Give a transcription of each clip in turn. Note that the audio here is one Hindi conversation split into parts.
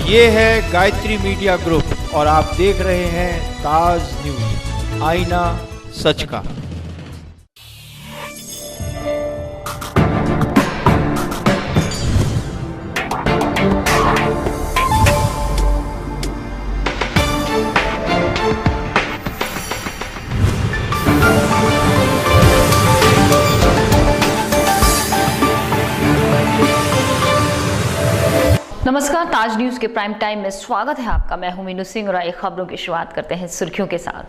ये है गायत्री मीडिया ग्रुप और आप देख रहे हैं ताज न्यूज, आईना सच का। नमस्कार, ताज न्यूज के प्राइम टाइम में स्वागत है आपका। मैं हूं मीनू सिंह और आइए खबरों की शुरुआत करते हैं सुर्खियों के साथ।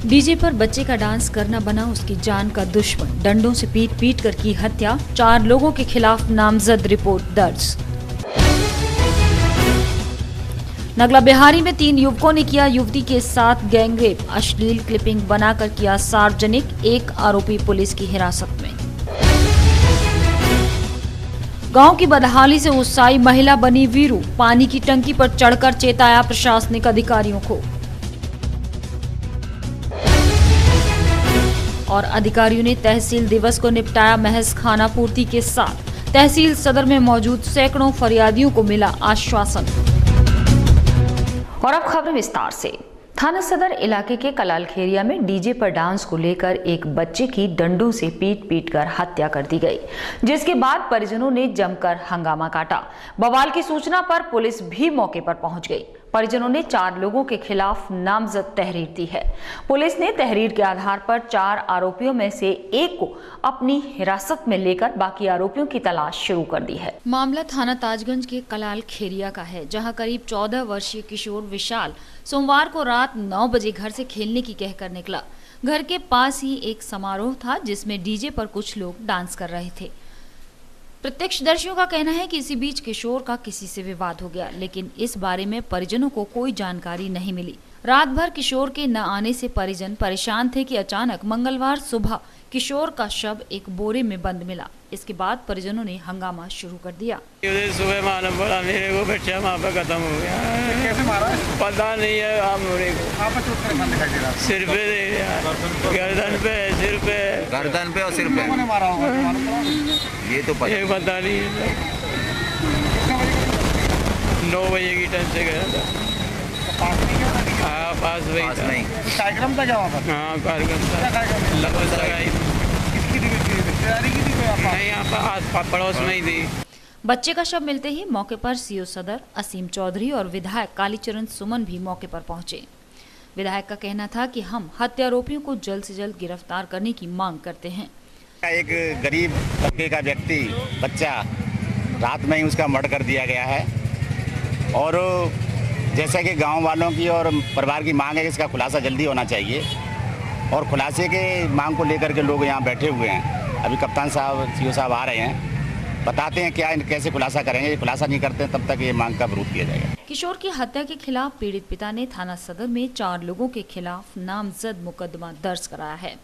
डीजे पर बच्चे का डांस करना बना उसकी जान का दुश्मन, डंडों से पीट पीट कर की हत्या, 4 लोगों के खिलाफ नामजद रिपोर्ट दर्ज। नगला बिहारी में 3 युवकों ने किया युवती के साथ गैंगरेप, अश्लील क्लिपिंग बनाकर किया सार्वजनिक, 1 आरोपी पुलिस की हिरासत में। गांव की बदहाली से उत्साही महिला बनी वीरू, पानी की टंकी पर चढ़कर चेताया प्रशासनिक अधिकारियों को। और अधिकारियों ने तहसील दिवस को निपटाया महज खाना पूर्ति के साथ, तहसील सदर में मौजूद सैकड़ों फरियादियों को मिला आश्वासन। और अब खबर विस्तार से। थाना सदर इलाके के कलालखेरिया में डीजे पर डांस को लेकर एक बच्चे की डंडों से पीट पीट कर हत्या कर दी गई, जिसके बाद परिजनों ने जमकर हंगामा काटा। बवाल की सूचना पर पुलिस भी मौके पर पहुंच गई। परिजनों ने 4 लोगों के खिलाफ नामजद तहरीर दी है। पुलिस ने तहरीर के आधार पर 4 आरोपियों में से एक को अपनी हिरासत में लेकर बाकी आरोपियों की तलाश शुरू कर दी है। मामला थाना ताजगंज के कलाल खेरिया का है, जहां करीब 14 वर्षीय किशोर विशाल सोमवार को रात 9 बजे घर से खेलने की कहकर निकला। घर के पास ही एक समारोह था जिसमें डीजे पर कुछ लोग डांस कर रहे थे। प्रत्यक्षदर्शियों का कहना है कि इसी बीच किशोर का किसी से विवाद हो गया, लेकिन इस बारे में परिजनों को कोई जानकारी नहीं मिली। रात भर किशोर के न आने से परिजन परेशान थे कि अचानक मंगलवार सुबह किशोर का शव एक बोरे में बंद मिला। इसके बाद परिजनों ने हंगामा शुरू कर दिया। सुबह मालूम पड़ा मेरे को बच्चा वहाँ पे खत्म हो गया। कैसे मारा? पता नहीं है। आप मेरे को सिर पे दे दिया, गर्दन पे, सिर पे, गर्दन पे और सिर पे मारा होगा। ये तो पता नहीं है। 9 बजे की टाइम से गया था। हाँ, पास वही था। कार्यक्रम था क्या वहाँ पर? हाँ, कार्यक्रम था। नहीं, यहाँ पर पड़ोस में ही थी। बच्चे का शव मिलते ही मौके पर सीओ सदर असीम चौधरी और विधायक कालीचरण सुमन भी मौके पर पहुंचे। विधायक का कहना था कि हम हत्यारोपियों को जल्द से जल्द गिरफ्तार करने की मांग करते हैं। एक गरीब तबके का व्यक्ति बच्चा रात में ही उसका मर्डर कर दिया गया है और जैसा कि गांव वालों की और परिवार की मांग है कि इसका खुलासा जल्दी होना चाहिए और खुलासे के मांग को लेकर के लोग यहाँ बैठे हुए हैं। अभी कप्तान साहब सीओ साहब आ रहे हैं, बताते हैं क्या कैसे खुलासा करेंगे। खुलासा नहीं करते तब तक ये मांग का विरोध किया जाएगा। किशोर की हत्या के खिलाफ पीड़ित पिता ने थाना सदर में 4 लोगों के खिलाफ नामजद मुकदमा दर्ज कराया है।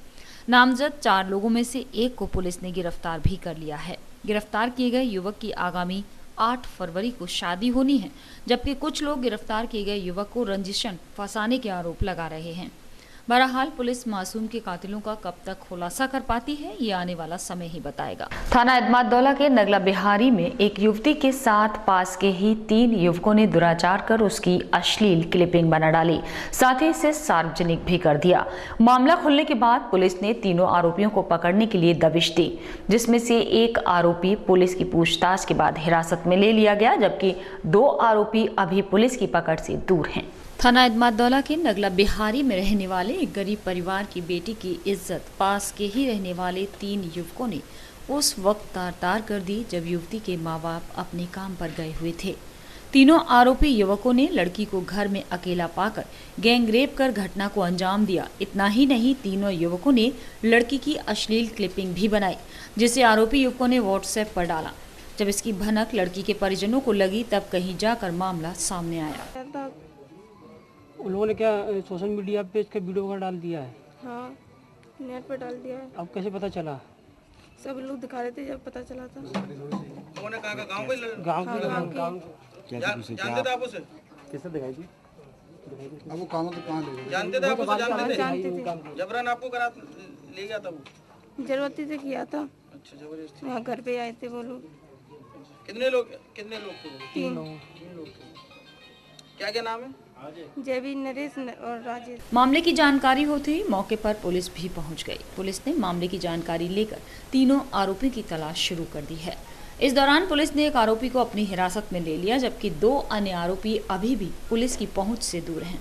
नामजद 4 लोगों में से एक को पुलिस ने गिरफ्तार भी कर लिया है। गिरफ्तार किए गए युवक की आगामी 8 फरवरी को शादी होनी है, जबकि कुछ लोग गिरफ्तार किए गए युवक को रंजिशन फंसाने के आरोप लगा रहे हैं। बहरहाल पुलिस मासूम के कातिलों का कब तक खुलासा कर पाती है, ये आने वाला समय ही बताएगा। थाना एतमाददौला के नगला बिहारी में एक युवती के साथ पास के ही 3 युवकों ने दुराचार कर उसकी अश्लील क्लिपिंग बना डाली, साथ ही इसे सार्वजनिक भी कर दिया। मामला खुलने के बाद पुलिस ने तीनों आरोपियों को पकड़ने के लिए दबिश दी, जिसमें से एक आरोपी पुलिस की पूछताछ के बाद हिरासत में ले लिया गया, जबकि 2 आरोपी अभी पुलिस की पकड़ से दूर हैं। थाना एतमाददौला के नगला बिहारी में रहने वाले एक गरीब परिवार की बेटी की इज्जत पास के ही रहने वाले 3 युवकों ने उस वक्त तार-तार कर दी जब युवती के माँ बाप अपने काम पर गए हुए थे। तीनों आरोपी युवकों ने लड़की को घर में अकेला पाकर गैंगरेप कर घटना को अंजाम दिया। इतना ही नहीं, तीनों युवकों ने लड़की की अश्लील क्लिपिंग भी बनाई, जिसे आरोपी युवकों ने व्हाट्सएप पर डाला। जब इसकी भनक लड़की के परिजनों को लगी तब कहीं जाकर मामला सामने आया। उन लोगों ने क्या सोशल मीडिया पे इसका वीडियो वगैरह डाल दिया है? हाँ, नेट पर डाल दिया है। अब कैसे पता चला? सब लोग दिखा रहे थे जब पता चला था। उन्होंने कहा गांव के जानते थे आप उसे? कैसे दिखाई थी? अब वो काम तो कहाँ ले जानते थे आप उसे? जानते थे। जबरन आपको करा ले गया था वो? जरूरती से किया था। अच्छा, जबरदस्ती। वहाँ घर पे आए थे वो लोग। कितने लोग थे वो? 3 लोग थे। क्या नाम है? जयवीर, नरेश और राजेश। मामले की जानकारी होते ही मौके पर पुलिस भी पहुंच गई। पुलिस ने मामले की जानकारी लेकर तीनों आरोपियों की तलाश शुरू कर दी है। इस दौरान पुलिस ने एक आरोपी को अपनी हिरासत में ले लिया, जबकि 2 अन्य आरोपी अभी भी पुलिस की पहुंच से दूर हैं।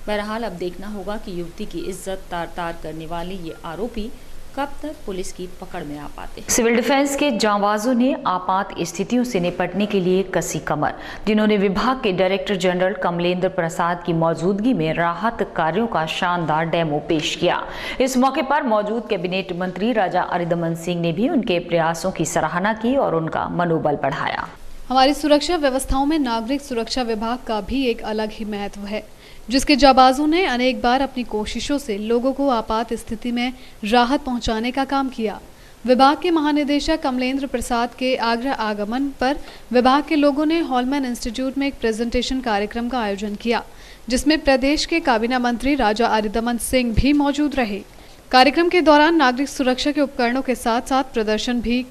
बहरहाल अब देखना होगा कि युवती की इज्जत तार-तार करने वाले ये आरोपी कब तक पुलिस की पकड़ में आ पाते हैं। सिविल डिफेंस के जांबाजों ने आपात स्थितियों से निपटने के लिए कसी कमर, जिन्होंने विभाग के डायरेक्टर जनरल कमलेंद्र प्रसाद की मौजूदगी में राहत कार्यों का शानदार डेमो पेश किया। इस मौके पर मौजूद कैबिनेट मंत्री राजा अरिदमन सिंह ने भी उनके प्रयासों की सराहना की और उनका मनोबल बढ़ाया। हमारी सुरक्षा व्यवस्थाओं में नागरिक सुरक्षा विभाग का भी एक अलग ही महत्व है, जिसके जाबाजों ने अनेक बार अपनी कोशिशों से लोगों को आपात स्थिति में राहत पहुंचाने का काम किया। विभाग के महानिदेशक कमलेंद्र प्रसाद के आगरा आगमन पर विभाग के लोगों ने हॉलमैन इंस्टीट्यूट में एक प्रेजेंटेशन कार्यक्रम का आयोजन किया, जिसमें प्रदेश के काबीना मंत्री राजा अरिदमन सिंह भी मौजूद रहे। कार्यक्रम के दौरान नागरिक सुरक्षा के उपकरणों के साथ साथ प्रदर्शन भी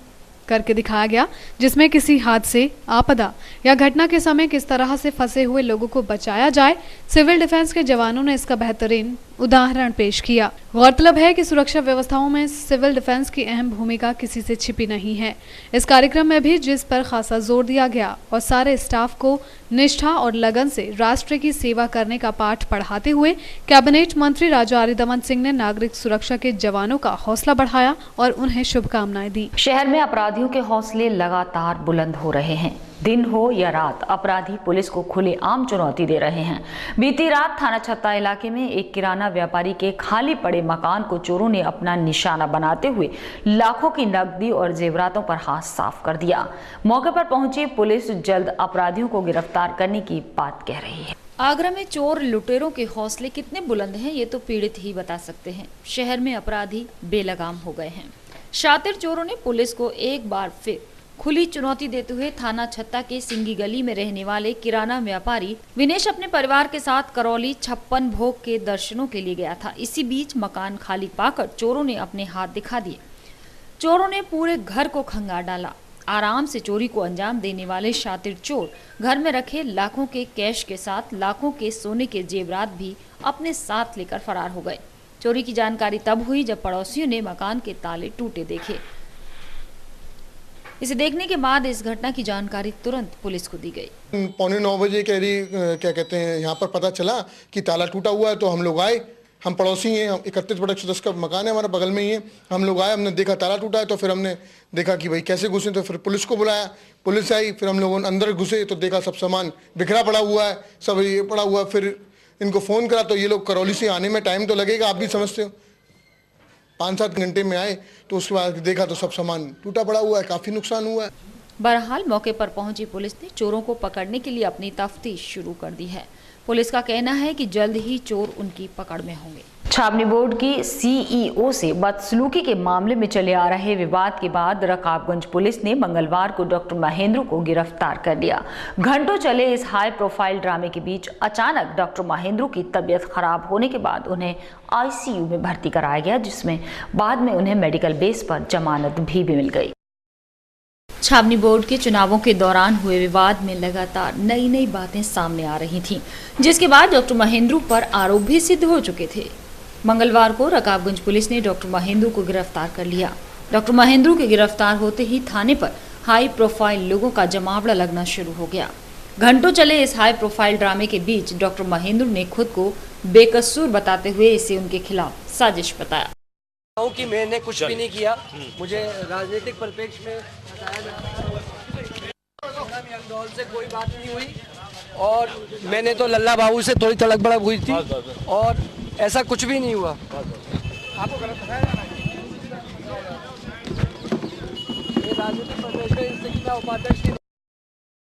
करके दिखाया गया, जिसमें किसी हादसे, आपदा या घटना के समय किस तरह से फंसे हुए लोगों को बचाया जाए, सिविल डिफेंस के जवानों ने इसका बेहतरीन उदाहरण पेश किया। गौरतलब है कि सुरक्षा व्यवस्थाओं में सिविल डिफेंस की अहम भूमिका किसी से छिपी नहीं है। इस कार्यक्रम में भी जिस पर खासा जोर दिया गया और सारे स्टाफ को निष्ठा और लगन से राष्ट्र की सेवा करने का पाठ पढ़ाते हुए कैबिनेट मंत्री राजा अरिदमन सिंह ने नागरिक सुरक्षा के जवानों का हौसला बढ़ाया और उन्हें शुभकामनाएं दी। शहर में अपराधियों के हौसले लगातार बुलंद हो रहे हैं। दिन हो या रात, अपराधी पुलिस को खुलेआम चुनौती दे रहे हैं। बीती रात थाना छत्ता इलाके में एक किराना व्यापारी के खाली पड़े मकान को चोरों ने अपना निशाना बनाते हुए लाखों की नकदी और जेवरातों पर हाथ साफ कर दिया। मौके पर पहुंची पुलिस जल्द अपराधियों को गिरफ्तार करने की बात कह रही है। आगरा में चोर लुटेरों के हौसले कितने बुलंद हैं, ये तो पीड़ित ही बता सकते हैं। शहर में अपराधी बेलगाम हो गए हैं। शातिर चोरों ने पुलिस को एक बार फिर खुली चुनौती देते हुए थाना छत्ता के सिंगी गली में रहने वाले किराना व्यापारी विनेश अपने परिवार के साथ करौली 56 भोग के दर्शनों के लिए गया था। इसी बीच मकान खाली पाकर चोरों ने अपने हाथ दिखा दिए। चोरों ने पूरे घर को खंगाल डाला। आराम से चोरी को अंजाम देने वाले शातिर चोर घर में रखे लाखों के कैश के साथ लाखों के सोने के जेवरात भी अपने साथ लेकर फरार हो गए। चोरी की जानकारी तब हुई जब पड़ोसियों ने मकान के ताले टूटे देखे। इसे देखने के बाद इस घटना की जानकारी तुरंत पुलिस को दी गई। 8:45 बजे क्या कहते हैं यहाँ पर पता चला कि ताला टूटा हुआ है, तो हम लोग आए। हम पड़ोसी हैं, 31/110 का मकान है हमारा, बगल में ही है। हम लोग आए, हमने देखा ताला टूटा है, तो फिर हमने देखा कि भाई कैसे घुसे, तो फिर पुलिस को बुलाया। पुलिस आई, फिर हम लोगों ने अंदर घुसे तो देखा सब सामान बिखरा पड़ा हुआ है, सब ये पड़ा हुआ है। फिर इनको फ़ोन करा तो ये लोग करौली से आने में टाइम तो लगेगा, आप भी समझते हो। 5-7 घंटे में आए तो उसके बाद देखा तो सब सामान टूटा पड़ा हुआ है, काफ़ी नुकसान हुआ है। बहरहाल मौके पर पहुंची पुलिस ने चोरों को पकड़ने के लिए अपनी तफ्तीश शुरू कर दी है। पुलिस का कहना है कि जल्द ही चोर उनकी पकड़ में होंगे। छावनी बोर्ड की सीईओ से बदसलूकी के मामले में चले आ रहे विवाद के बाद रकाबगंज पुलिस ने मंगलवार को डॉक्टर महेंद्र को गिरफ्तार कर लिया। घंटों चले इस हाई प्रोफाइल ड्रामे के बीच अचानक डॉक्टर महेंद्र की तबीयत खराब होने के बाद उन्हें आईसीयू में भर्ती कराया गया, जिसमें बाद में उन्हें मेडिकल बेस पर जमानत भी मिल गई। छावनी बोर्ड के चुनावों के दौरान हुए विवाद में लगातार नई नई बातें सामने आ रही थीं, जिसके बाद डॉक्टर महेंद्र पर आरोप भी सिद्ध हो चुके थे। मंगलवार को रकाबगंज पुलिस ने डॉक्टर महेंद्र को गिरफ्तार कर लिया। डॉक्टर महेंद्र के गिरफ्तार होते ही थाने पर हाई प्रोफाइल लोगों का जमावड़ा लगना शुरू हो गया। घंटों चले इस हाई प्रोफाइल ड्रामे के बीच डॉक्टर महेंद्र ने खुद को बेकसूर बताते हुए इसे उनके खिलाफ साजिश बताया कि मैंने कुछ भी नहीं किया। मुझे राजनीतिक परिप्रेक्ष्य में बताया जाता से कोई बात नहीं हुई और मैंने तो लल्ला बाबू से थोड़ी तड़क भड़क हुई थी और ऐसा कुछ भी नहीं हुआ। आपको गलत बताया जाना ये राजनीतिक परिप्रेक्ष्य में उपाध्यक्ष।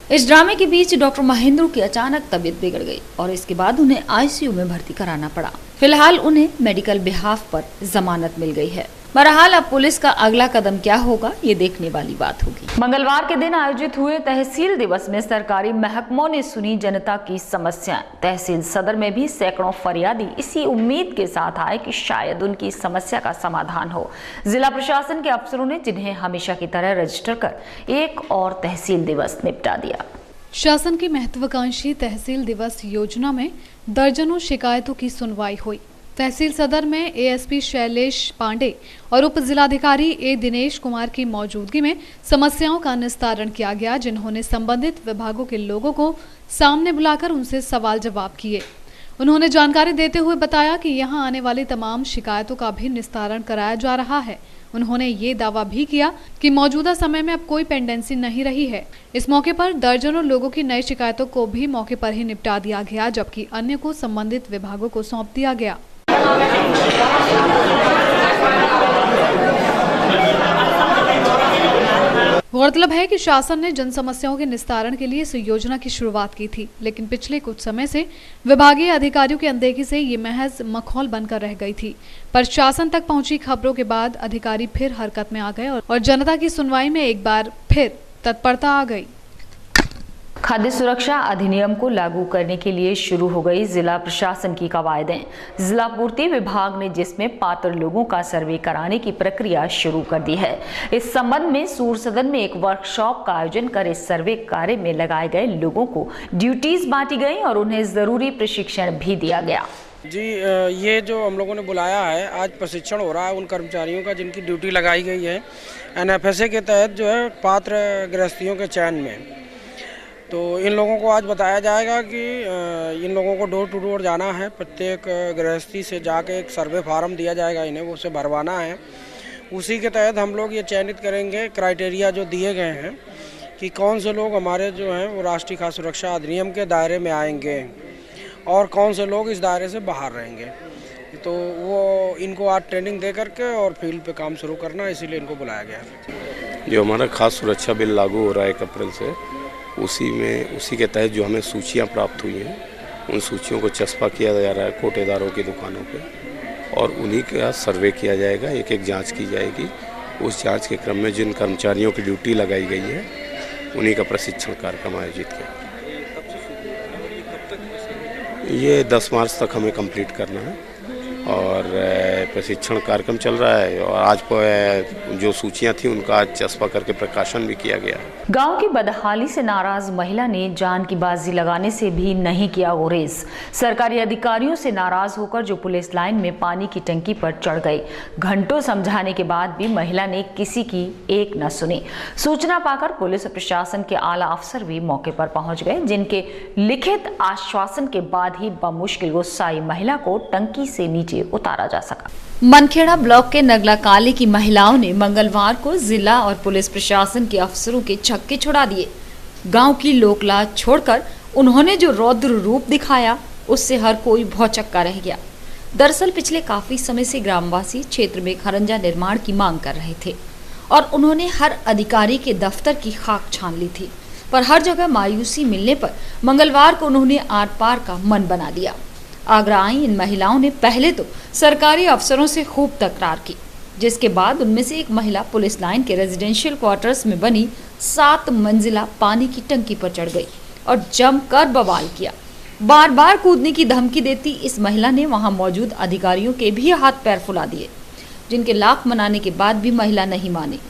इस ड्रामे के बीच डॉक्टर महेंद्र की अचानक तबीयत बिगड़ गई और इसके बाद उन्हें आईसीयू में भर्ती कराना पड़ा। फिलहाल उन्हें मेडिकल बिहाफ पर जमानत मिल गई है। बहरहाल अब पुलिस का अगला कदम क्या होगा, ये देखने वाली बात होगी। मंगलवार के दिन आयोजित हुए तहसील दिवस में सरकारी महकमों ने सुनी जनता की समस्याएं। तहसील सदर में भी सैकड़ों फरियादी इसी उम्मीद के साथ आए कि शायद उनकी समस्या का समाधान हो। जिला प्रशासन के अफसरों ने जिन्हें हमेशा की तरह रजिस्टर कर एक और तहसील दिवस निपटा दिया। शासन की महत्वाकांक्षी तहसील दिवस योजना में दर्जनों शिकायतों की सुनवाई हुई। तहसील सदर में एएसपी शैलेश पांडे और उप जिलाधिकारी ए दिनेश कुमार की मौजूदगी में समस्याओं का निस्तारण किया गया, जिन्होंने संबंधित विभागों के लोगों को सामने बुलाकर उनसे सवाल जवाब किए। उन्होंने जानकारी देते हुए बताया कि यहां आने वाली तमाम शिकायतों का भी निस्तारण कराया जा रहा है। उन्होंने ये दावा भी किया कि मौजूदा समय में अब कोई पेंडेंसी नहीं रही है। इस मौके पर दर्जनों लोगों की नई शिकायतों को भी मौके पर ही निपटा दिया गया, जबकि अन्य को संबंधित विभागों को सौंप दिया गया। गौरतलब है कि शासन ने जन समस्याओं के निस्तारण के लिए इस योजना की शुरुआत की थी, लेकिन पिछले कुछ समय से विभागीय अधिकारियों की अनदेखी से ये महज मखौल बनकर रह गई थी। पर शासन तक पहुंची खबरों के बाद अधिकारी फिर हरकत में आ गए और जनता की सुनवाई में एक बार फिर तत्परता आ गई। खाद्य सुरक्षा अधिनियम को लागू करने के लिए शुरू हो गई जिला प्रशासन की कवायदें। जिला पूर्ति विभाग ने जिसमें पात्र लोगों का सर्वे कराने की प्रक्रिया शुरू कर दी है। इस संबंध में सूर सदन में एक वर्कशॉप का आयोजन कर इस सर्वे कार्य में लगाए गए लोगों को ड्यूटीज बांटी गई और उन्हें जरूरी प्रशिक्षण भी दिया गया। जी, ये जो हम लोगों ने बुलाया है, आज प्रशिक्षण हो रहा है उन कर्मचारियों का जिनकी ड्यूटी लगाई गई है NFSA के तहत, जो है पात्र गृहस्थियों के चयन में। तो इन लोगों को आज बताया जाएगा कि इन लोगों को डोर टू डोर जाना है। प्रत्येक गृहस्थी से जाके एक सर्वे फार्म दिया जाएगा इन्हें, वो उसे भरवाना है। उसी के तहत हम लोग ये चयनित करेंगे, क्राइटेरिया जो दिए गए हैं कि कौन से लोग हमारे जो हैं वो राष्ट्रीय खाद्य सुरक्षा अधिनियम के दायरे में आएंगे और कौन से लोग इस दायरे से बाहर रहेंगे। तो वो इनको आज ट्रेनिंग दे करके और फील्ड पे काम शुरू करना, इसीलिए इनको बुलाया गया। जो हमारा खाद्य सुरक्षा बिल लागू हो रहा है 1 अप्रैल से, उसी के तहत जो हमें सूचियां प्राप्त हुई हैं, उन सूचियों को चस्पा किया जा रहा है कोटेदारों की दुकानों पे और उन्हीं का सर्वे किया जाएगा। एक एक जांच की जाएगी। उस जांच के क्रम में जिन कर्मचारियों की ड्यूटी लगाई गई है उन्हीं का प्रशिक्षण कार्यक्रम आयोजित किया। ये 10 मार्च तक हमें कंप्लीट करना है और प्रशिक्षण कार्यक्रम चल रहा है और आज जो सूचियां थी उनका आज चस्पा करके प्रकाशन भी किया गया। गांव की बदहाली से नाराज महिला ने जान की बाजी लगाने से भी नहीं किया गुरेज। सरकारी अधिकारियों से नाराज होकर जो पुलिस लाइन में पानी की टंकी पर चढ़ गई। घंटों समझाने के बाद भी महिला ने किसी की एक न सुनी। सूचना पाकर पुलिस और प्रशासन के आला अफसर भी मौके पर पहुंच गए, जिनके लिखित आश्वासन के बाद ही बमुश्किल गुस्साई महिला को टंकी से नीचे उतारा जा सका। मनखेड़ा ब्लॉक के नगला काली की महिलाओं ने मंगलवार को जिला और पुलिस प्रशासन के अफसरों के छक्के छुड़ा दिए। गांव की लोकलाज छोड़कर उन्होंने जो रौद्र रूप दिखाया, उससे हर कोई भौचक्का रह गया। दरअसल पिछले काफी समय से ग्रामवासी क्षेत्र में खरंजा निर्माण की मांग कर रहे थे और उन्होंने हर अधिकारी के दफ्तर की खाक छान ली थी, पर हर जगह मायूसी मिलने पर मंगलवार को उन्होंने आर पार का मन बना दिया। आगरा आई इन महिलाओं ने पहले तो सरकारी अफसरों से खूब तकरार की, जिसके बाद उनमें से एक महिला पुलिस लाइन के रेजिडेंशियल क्वार्टर्स में बनी 7 मंजिला पानी की टंकी पर चढ़ गई और जमकर बवाल किया। बार बार कूदने की धमकी देती इस महिला ने वहां मौजूद अधिकारियों के भी हाथ पैर फुला दिए, जिनके लाख मनाने के बाद भी महिला नहीं मानी।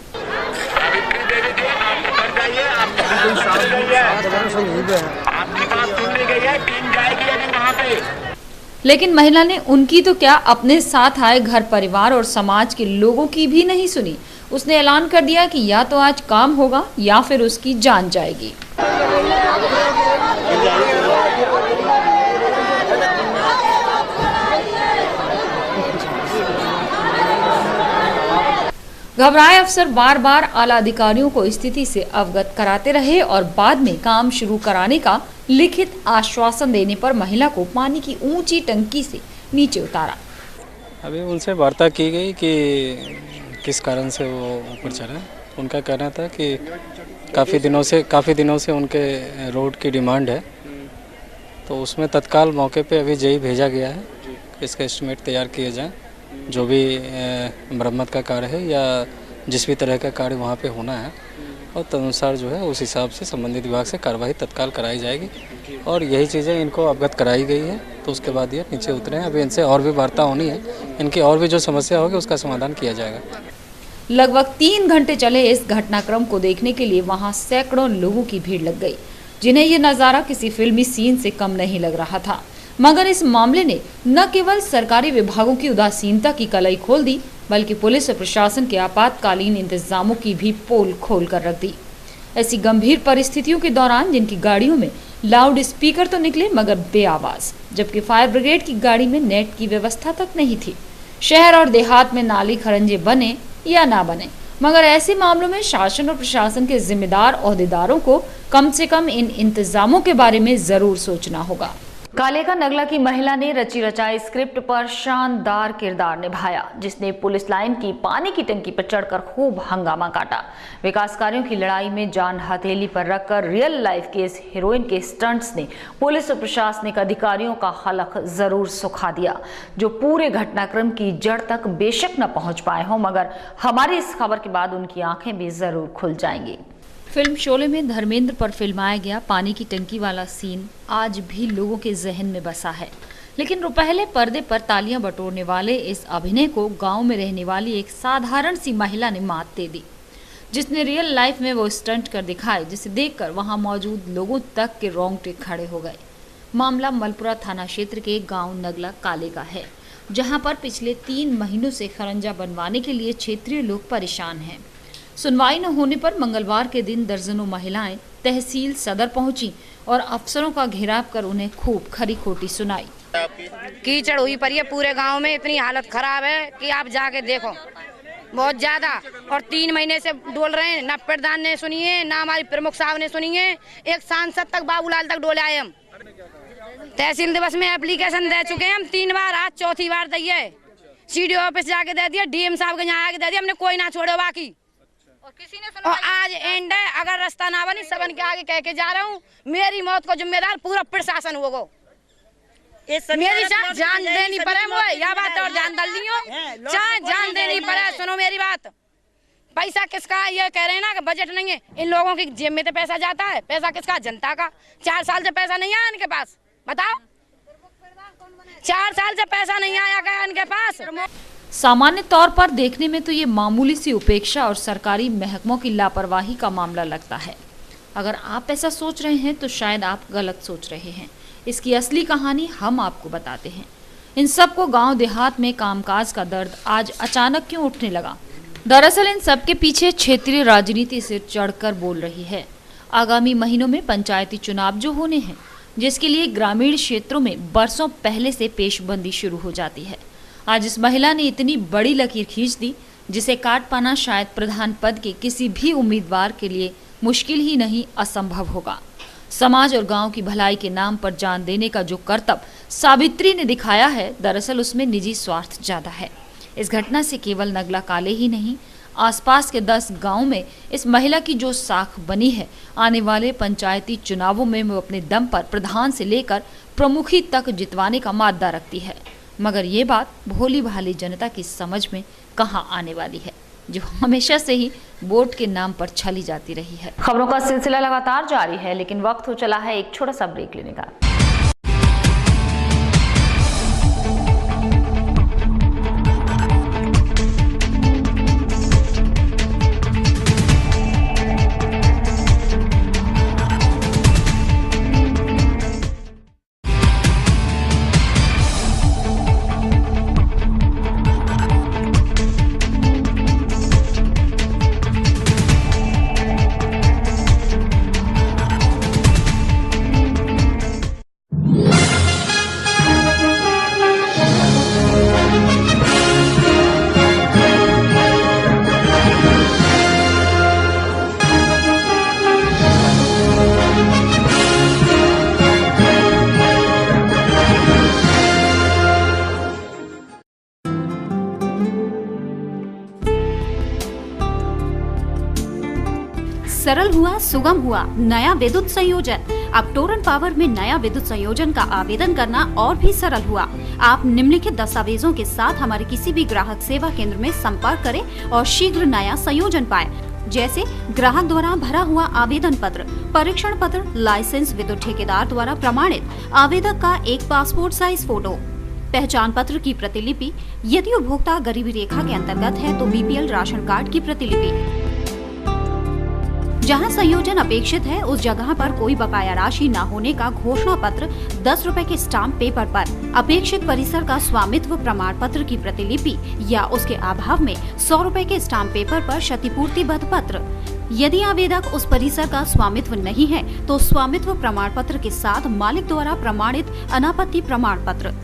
लेकिन महिला ने उनकी तो क्या, अपने साथ आए घर परिवार और समाज के लोगों की भी नहीं सुनी। उसने ऐलान कर दिया कि या तो आज काम होगा या फिर उसकी जान जाएगी। घबराए अफसर बार बार आला अधिकारियों को स्थिति से अवगत कराते रहे और बाद में काम शुरू कराने का लिखित आश्वासन देने पर महिला को पानी की ऊंची टंकी से नीचे उतारा। अभी उनसे वार्ता की गई कि किस कारण से वो ऊपर चढ़ा। उनका कहना था कि काफ़ी दिनों से उनके रोड की डिमांड है, तो उसमें तत्काल मौके पे अभी जेई भेजा गया है, इसका एस्टिमेट तैयार किया जाए जो भी मरम्मत का कार्य है या जिस भी तरह का कार्य वहाँ पे होना है, और तदनुसार जो है उस हिसाब से संबंधित विभाग से कार्रवाई तत्काल कराई जाएगी। और यही चीज़ें इनको अवगत कराई गई है, तो उसके बाद ये नीचे उतरे हैं। अभी इनसे और भी वार्ता होनी है, इनकी और भी जो समस्या होगी उसका समाधान किया जाएगा। लगभग 3 घंटे चले इस घटनाक्रम को देखने के लिए वहां सैकड़ों लोगों की भीड़ लग गई, जिन्हें ये नज़ारा किसी फिल्मी सीन से कम नहीं लग रहा था। मगर इस मामले ने न केवल सरकारी विभागों की उदासीनता की कलई खोल दी, बल्कि पुलिस और प्रशासन के आपातकालीन इंतजामों की भी पोल खोल कर रख दी। ऐसी गंभीर परिस्थितियों के दौरान जिनकी गाड़ियों में लाउड स्पीकर तो निकले मगर बेआवाज, जबकि फायर ब्रिगेड की गाड़ी में नेट की व्यवस्था तक नहीं थी। शहर और देहात में नाली खरंजे बने या ना बने, मगर ऐसे मामलों में शासन और प्रशासन के जिम्मेदार ओहदेदारों को कम से कम इन इंतजामों के बारे में जरूर सोचना होगा। कालेका नगला की महिला ने रची रचाई स्क्रिप्ट पर शानदार किरदार निभाया, जिसने पुलिस लाइन की पानी की टंकी पर चढ़कर खूब हंगामा काटा। विकास कार्यों की लड़ाई में जान हथेली पर रखकर रियल लाइफ के इस हीरोइन के स्टंट्स ने पुलिस और प्रशासनिक अधिकारियों का हलक जरूर सुखा दिया, जो पूरे घटनाक्रम की जड़ तक बेशक न पहुंच पाए हों, मगर हमारी इस खबर के बाद उनकी आंखें भी जरूर खुल जाएंगी। फिल्म शोले में धर्मेंद्र पर फिल्माया गया पानी की टंकी वाला सीन आज भी लोगों के जहन में बसा है, लेकिन रुपहले पर्दे पर तालियां बटोरने वाले इस अभिनय को गांव में रहने वाली एक साधारण सी महिला ने मात दे दी, जिसने रियल लाइफ में वो स्टंट कर दिखाए, जिसे देखकर वहां मौजूद लोगों तक के रोंगटे खड़े हो गए। मामला मलपुरा थाना क्षेत्र के गाँव नगला काले का है, जहाँ पर पिछले 3 महीनों से खरंजा बनवाने के लिए क्षेत्रीय लोग परेशान हैं। सुनवाई न होने पर मंगलवार के दिन दर्जनों महिलाएं तहसील सदर पहुंची और अफसरों का घेराव कर उन्हें खूब खरी खोटी सुनाई। कीचड़ हुई पड़ी है पूरे गांव में, इतनी हालत खराब है कि आप जाके देखो, बहुत ज्यादा। और 3 महीने से डोल रहे हैं, ना प्रधान ने सुनी है, ना हमारी प्रमुख साहब ने सुनी है। एक सांसद तक बाबूलाल तक डोले आए हम। तहसील दिवस में एप्लीकेशन दे चुके हैं हम 3 बार, आज 4थी बार दिए। सीडीओ ऑफिस जाके दे दिया, डीएम साहब के यहाँ आके दे दिया, हमने कोई ना छोड़ो बाकी। और आज एंड है, अगर रास्ता ना बनी सबन के आगे कह के जा रहा हूँ, मेरी मौत को जिम्मेदार पूरा प्रशासन होगा। मेरी जान देनी पड़े मुझे, या बात और जान डाल दी हो, चाहे जान देनी पड़े। सुनो मेरी बात, पैसा किसका ये कह रहे हैं ना कि बजट नहीं है, इन लोगों की जेब में तो पैसा जाता है। पैसा किसका? जनता का। 4 साल से पैसा नहीं आया इनके पास, बताओ। 4 साल से पैसा नहीं आया गया इनके पास। सामान्य तौर पर देखने में तो ये मामूली सी उपेक्षा और सरकारी महकमों की लापरवाही का मामला लगता है। अगर आप ऐसा सोच रहे हैं तो शायद आप गलत सोच रहे हैं। इसकी असली कहानी हम आपको बताते हैं। इन सबको गांव देहात में कामकाज का दर्द आज अचानक क्यों उठने लगा? दरअसल इन सब के पीछे क्षेत्रीय राजनीति से चढ़कर बोल रही है। आगामी महीनों में पंचायती चुनाव जो होने हैं, जिसके लिए ग्रामीण क्षेत्रों में बरसों पहले से पेशबंदी शुरू हो जाती है। आज इस महिला ने इतनी बड़ी लकीर खींच दी, जिसे काट पाना शायद प्रधान पद के किसी भी उम्मीदवार के लिए मुश्किल ही नहीं, असंभव होगा। समाज और गांव की भलाई के नाम पर जान देने का जो करतब सावित्री ने दिखाया है, दरअसल उसमें निजी स्वार्थ ज्यादा है। इस घटना से केवल नगला काले ही नहीं, आसपास के 10 गाँव में इस महिला की जो साख बनी है, आने वाले पंचायती चुनावों में वो अपने दम पर प्रधान से लेकर प्रमुखी तक जितवाने का मादा रखती है। मगर ये बात भोली भाली जनता की समझ में कहाँ आने वाली है, जो हमेशा से ही वोट के नाम पर छली जाती रही है। खबरों का सिलसिला लगातार जारी है, लेकिन वक्त हो चला है एक छोटा सा ब्रेक लेने का। सरल हुआ, सुगम हुआ नया विद्युत संयोजन। अब टोरंट पावर में नया विद्युत संयोजन का आवेदन करना और भी सरल हुआ। आप निम्नलिखित दस्तावेजों के साथ हमारे किसी भी ग्राहक सेवा केंद्र में संपर्क करें और शीघ्र नया संयोजन पाएं। जैसे ग्राहक द्वारा भरा हुआ आवेदन पत्र, परीक्षण पत्र, लाइसेंस, विद्युत ठेकेदार द्वारा प्रमाणित, आवेदक का एक पासपोर्ट साइज फोटो, पहचान पत्र की प्रतिलिपि, यदि उपभोक्ता गरीबी रेखा के अंतर्गत है तो बीपीएल राशन कार्ड की प्रतिलिपि। जहां संयोजन अपेक्षित है उस जगह पर कोई बकाया राशि न होने का घोषणा पत्र 10 रुपए के स्टाम्प पेपर पर, अपेक्षित परिसर का स्वामित्व प्रमाण पत्र की प्रतिलिपि या उसके अभाव में 100 रुपए के स्टाम्प पेपर पर क्षतिपूर्तिबद्ध पत्र। यदि आवेदक उस परिसर का स्वामित्व नहीं है तो स्वामित्व प्रमाण पत्र के साथ मालिक द्वारा प्रमाणित अनापत्ति प्रमाण पत्र।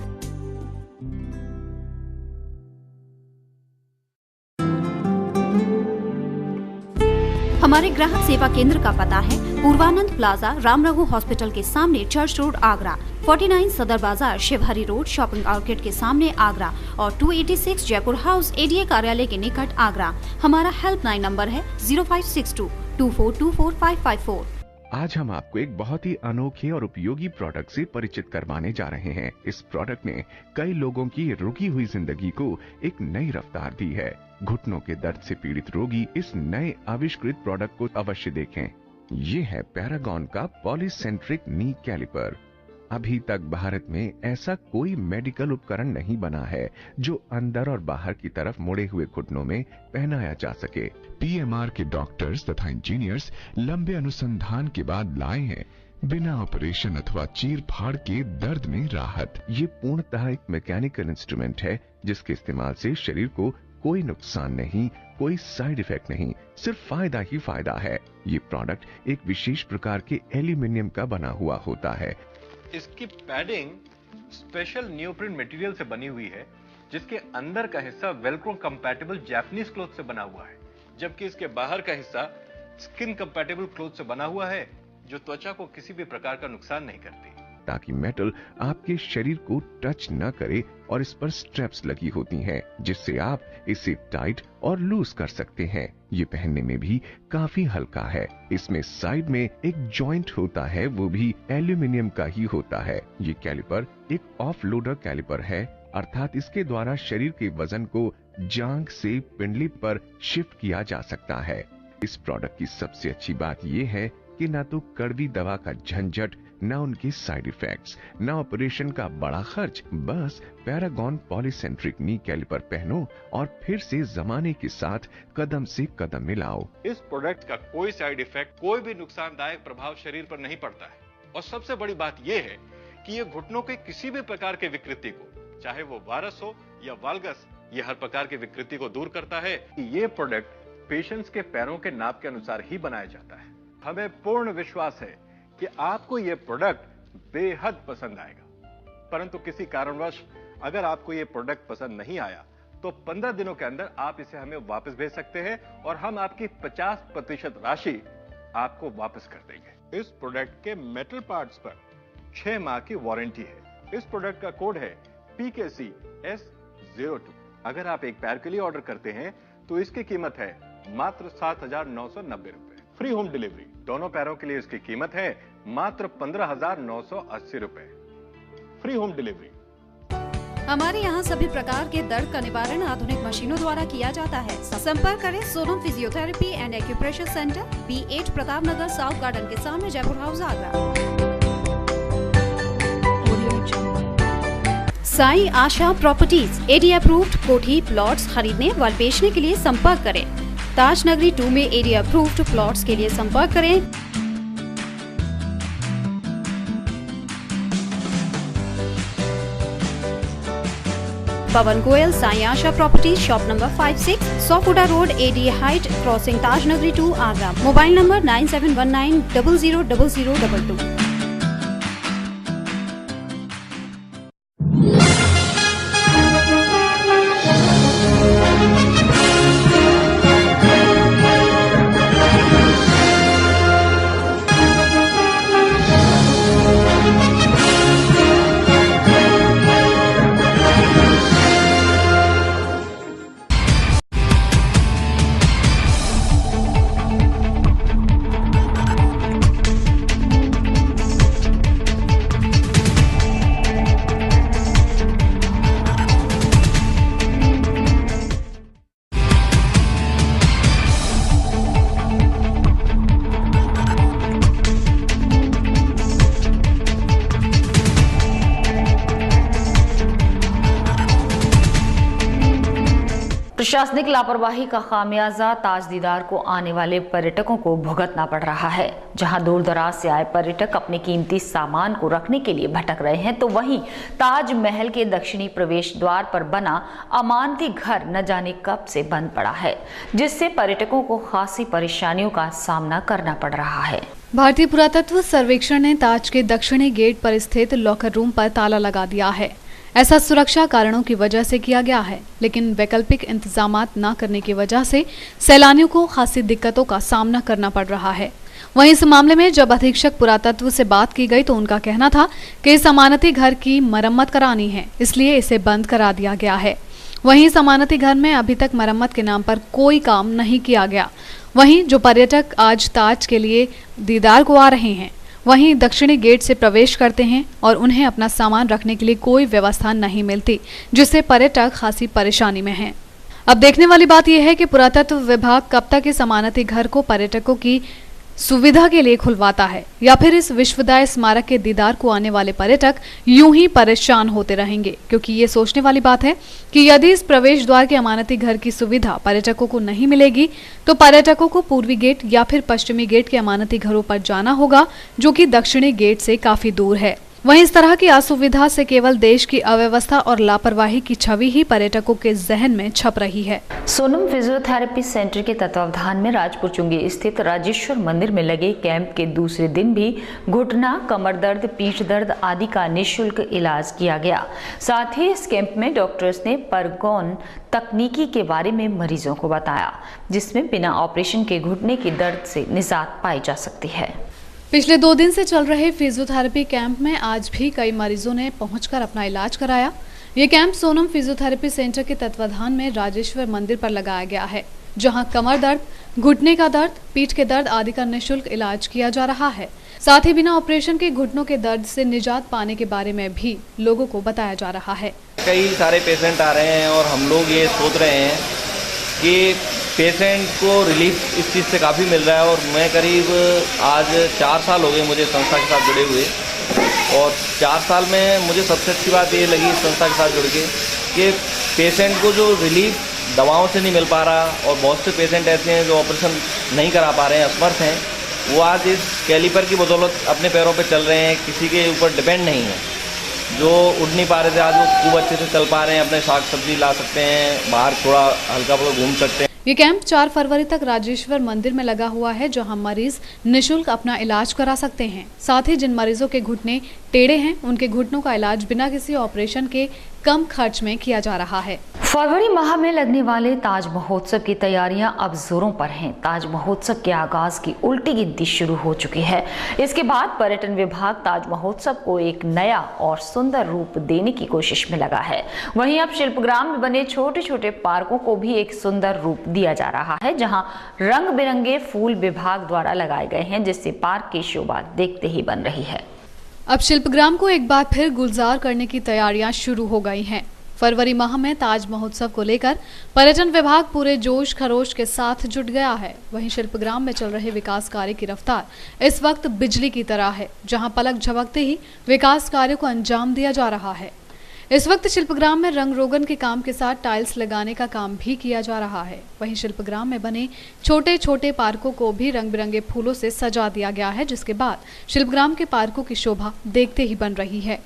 हमारे ग्राहक सेवा केंद्र का पता है पूर्वानंद प्लाजा, राम रघु हॉस्पिटल के सामने, चर्च रोड, आगरा। 49 सदर बाजार, शिवहरी रोड, शॉपिंग आउटलेट के सामने, आगरा और 286 जयपुर हाउस, एडीए कार्यालय के निकट, आगरा। हमारा हेल्पलाइन नंबर है 0562 2424 आज हम आपको एक बहुत ही अनोखे और उपयोगी प्रोडक्ट से परिचित करवाने जा रहे हैं। इस प्रोडक्ट ने कई लोगों की रुकी हुई जिंदगी को एक नई रफ्तार दी है। घुटनों के दर्द से पीड़ित रोगी इस नए आविष्कृत प्रोडक्ट को अवश्य देखें। ये है पैरागॉन का पॉलीसेंट्रिक नी कैलिपर। अभी तक भारत में ऐसा कोई मेडिकल उपकरण नहीं बना है जो अंदर और बाहर की तरफ मुड़े हुए घुटनों में पहनाया जा सके। पीएमआर के डॉक्टर्स तथा इंजीनियर्स लंबे अनुसंधान के बाद लाए हैं बिना ऑपरेशन अथवा चीर फाड़ के दर्द में राहत। ये पूर्णतः एक मैकेनिकल इंस्ट्रूमेंट है जिसके इस्तेमाल से शरीर को कोई नुकसान नहीं, कोई साइड इफेक्ट नहीं, सिर्फ फायदा ही फायदा है। ये प्रोडक्ट एक विशेष प्रकार के एल्यूमिनियम का बना हुआ होता है। इसकी पैडिंग स्पेशल नियोप्रिन मटेरियल से बनी हुई है, जिसके अंदर का हिस्सा वेलक्रो कंपैटिबल जापानीज क्लॉथ से बना हुआ है, जबकि इसके बाहर का हिस्सा स्किन कंपैटिबल क्लॉथ से बना हुआ है, जो त्वचा को किसी भी प्रकार का नुकसान नहीं करती, ताकि मेटल आपके शरीर को टच न करे। और इस पर स्ट्रैप्स लगी होती हैं, जिससे आप इसे टाइट और लूज कर सकते हैं। ये पहनने में भी काफी हल्का है। इसमें साइड में एक जॉइंट होता है, वो भी एल्यूमिनियम का ही होता है। ये कैलिपर एक ऑफ लोडर कैलिपर है, अर्थात इसके द्वारा शरीर के वजन को जांघ से पिंडली पर शिफ्ट किया जा सकता है। इस प्रोडक्ट की सबसे अच्छी बात यह है कि ना तो कड़वी दवा का झंझट, न उनके साइड इफेक्ट्स, न ऑपरेशन का बड़ा खर्च। बस पैरागॉन पॉलीसेंट्रिक नी कैलिपर पहनो और फिर से जमाने के साथ कदम से कदम मिलाओ। इस प्रोडक्ट का कोई साइड इफेक्ट, कोई भी नुकसानदायक प्रभाव शरीर पर नहीं पड़ता है। और सबसे बड़ी बात यह है कि ये घुटनों के किसी भी प्रकार के विकृति को, चाहे वो वायरस हो या वाल्गस, ये हर प्रकार की विकृति को दूर करता है। ये प्रोडक्ट पेशेंट्स के पैरों के नाप के अनुसार ही बनाया जाता है। हमें पूर्ण विश्वास है कि आपको यह प्रोडक्ट बेहद पसंद आएगा। परंतु किसी कारणवश अगर आपको यह प्रोडक्ट पसंद नहीं आया तो 15 दिनों के अंदर आप इसे हमें वापस भेज सकते हैं और हम आपकी 50% राशि आपको वापस कर देंगे। इस प्रोडक्ट के मेटल पार्ट्स पर 6 माह की वारंटी है। इस प्रोडक्ट का कोड है PKCS02। अगर आप एक पैर के लिए ऑर्डर करते हैं तो इसकी कीमत है मात्र 7,990 रुपए। Free home delivery. दोनों पैरों के लिए इसकी कीमत है मात्र 15,980 रुपए। Free home delivery. हमारे यहाँ सभी प्रकार के दर्द का निवारण आधुनिक मशीनों द्वारा किया जाता है। संपर्क करें Sonam physiotherapy and acupressure centre, B8 Pratap Nagar, south garden के सामने, Jaipur house, Agra. Sai Asha properties area approved कोठी प्लॉट्स खरीदने व बेचने के लिए संपर्क करें। ताज नगरी 2 में एरिया अप्रूव्ड प्लॉट्स के लिए संपर्क करें। Pawan Goyal, Sai Asha properties, shop number 56, Sofuda road, ADA height, crossing Taj Nagari 2, Agra. Mobile number 9719000022। प्रशासनिक लापरवाही का खामियाजा ताज दीदार को आने वाले पर्यटकों को भुगतना पड़ रहा है। जहां दूर दराज से आए पर्यटक अपने कीमती सामान को रखने के लिए भटक रहे हैं, तो वहीं ताजमहल के दक्षिणी प्रवेश द्वार पर बना अमानती घर न जाने कब से बंद पड़ा है, जिससे पर्यटकों को खासी परेशानियों का सामना करना पड़ रहा है। भारतीय पुरातत्व सर्वेक्षण ने ताज के दक्षिणी गेट पर स्थित लॉकर रूम पर ताला लगा दिया है। ऐसा सुरक्षा कारणों की वजह से किया गया है, लेकिन वैकल्पिक इंतजामात न करने की वजह से सैलानियों को खासी दिक्कतों का सामना करना पड़ रहा है। वहीं इस मामले में जब अधीक्षक पुरातत्व से बात की गई तो उनका कहना था कि इस अमानती घर की मरम्मत करानी है, इसलिए इसे बंद करा दिया गया है। वहीं इस अमानती घर में अभी तक मरम्मत के नाम पर कोई काम नहीं किया गया। वहीं जो पर्यटक आज ताज के लिए दीदार को आ रहे हैं, वहीं दक्षिणी गेट से प्रवेश करते हैं और उन्हें अपना सामान रखने के लिए कोई व्यवस्था नहीं मिलती, जिससे पर्यटक खासी परेशानी में हैं। अब देखने वाली बात यह है कि पुरातत्व विभाग कब तक इस अमानती घर को पर्यटकों की सुविधा के लिए खुलवाता है, या फिर इस विश्वदाय स्मारक के दीदार को आने वाले पर्यटक यूं ही परेशान होते रहेंगे। क्योंकि ये सोचने वाली बात है कि यदि इस प्रवेश द्वार के अमानती घर की सुविधा पर्यटकों को नहीं मिलेगी, तो पर्यटकों को पूर्वी गेट या फिर पश्चिमी गेट के अमानती घरों पर जाना होगा, जो कि दक्षिणी गेट से काफी दूर है। वहीं इस तरह की असुविधा से केवल देश की अव्यवस्था और लापरवाही की छवि ही पर्यटकों के जहन में छप रही है। सोनम फिजियोथेरेपी सेंटर के तत्वावधान में राजपुर चुंगी स्थित राजेश्वर मंदिर में लगे कैंप के दूसरे दिन भी घुटना, कमर दर्द, पीठ दर्द आदि का निःशुल्क इलाज किया गया। साथ ही इस कैंप में डॉक्टर्स ने परगोन तकनीकी के बारे में मरीजों को बताया, जिसमें बिना ऑपरेशन के घुटने के दर्द से निजात पाई जा सकती है। पिछले 2 दिन से चल रहे फिजियोथेरेपी कैंप में आज भी कई मरीजों ने पहुंचकर अपना इलाज कराया। ये कैंप सोनम फिजियोथेरेपी सेंटर के तत्वाधान में राजेश्वर मंदिर पर लगाया गया है, जहां कमर दर्द, घुटने का दर्द, पीठ के दर्द आदि का निःशुल्क इलाज किया जा रहा है। साथ ही बिना ऑपरेशन के घुटनों के दर्द से निजात पाने के बारे में भी लोगों को बताया जा रहा है। कई सारे पेशेंट आ रहे हैं और हम लोग ये सोच रहे हैं कि पेशेंट को रिलीफ इस चीज़ से काफ़ी मिल रहा है। और मैं करीब आज 4 साल हो गए मुझे संस्था के साथ जुड़े हुए, और 4 साल में मुझे सबसे अच्छी बात ये लगी इस संस्था के साथ जुड़ के कि पेशेंट को जो रिलीफ दवाओं से नहीं मिल पा रहा, और बहुत से पेशेंट ऐसे हैं जो ऑपरेशन नहीं करा पा रहे हैं, असमर्थ हैं, वो आज इस कैलिपर की बदौलत अपने पैरों पर चल रहे हैं, किसी के ऊपर डिपेंड नहीं है। जो उठ नहीं पा रहे थे आज वो खूब अच्छे से चल पा रहे हैं, अपने साग सब्जी ला सकते हैं, बाहर थोड़ा हल्का फुल्का घूम सकते हैं। ये कैंप 4 फरवरी तक राजेश्वर मंदिर में लगा हुआ है, जहां मरीज निःशुल्क अपना इलाज करा सकते हैं। साथ ही जिन मरीजों के घुटने टेढ़े हैं, उनके घुटनों का इलाज बिना किसी ऑपरेशन के कम खर्च में किया जा रहा है। फरवरी माह में लगने वाले ताज महोत्सव की तैयारियां अब जोरों पर हैं। ताज महोत्सव के आगाज की उल्टी गिनती शुरू हो चुकी है। इसके बाद पर्यटन विभाग ताज महोत्सव को एक नया और सुंदर रूप देने की कोशिश में लगा है। वहीं अब शिल्पग्राम में बने छोटे छोटे पार्कों को भी एक सुंदर रूप दिया जा रहा है, जहां रंग बिरंगे फूल विभाग द्वारा लगाए गए हैं, जिससे पार्क की शोभा देखते ही बन रही है। अब शिल्पग्राम को एक बार फिर गुलजार करने की तैयारियां शुरू हो गई हैं। फरवरी माह में ताज महोत्सव को लेकर पर्यटन विभाग पूरे जोश खरोश के साथ जुट गया है। वहीं शिल्पग्राम में चल रहे विकास कार्य की रफ्तार इस वक्त बिजली की तरह है, जहां पलक झपकते ही विकास कार्य को अंजाम दिया जा रहा है। इस वक्त शिल्पग्राम में रंग रोगन के काम के साथ टाइल्स लगाने का काम भी किया जा रहा है। वहीं शिल्पग्राम में बने छोटे छोटे पार्कों को भी रंग बिरंगे फूलों से सजा दिया गया है, जिसके बाद शिल्पग्राम के पार्कों की शोभा देखते ही बन रही है।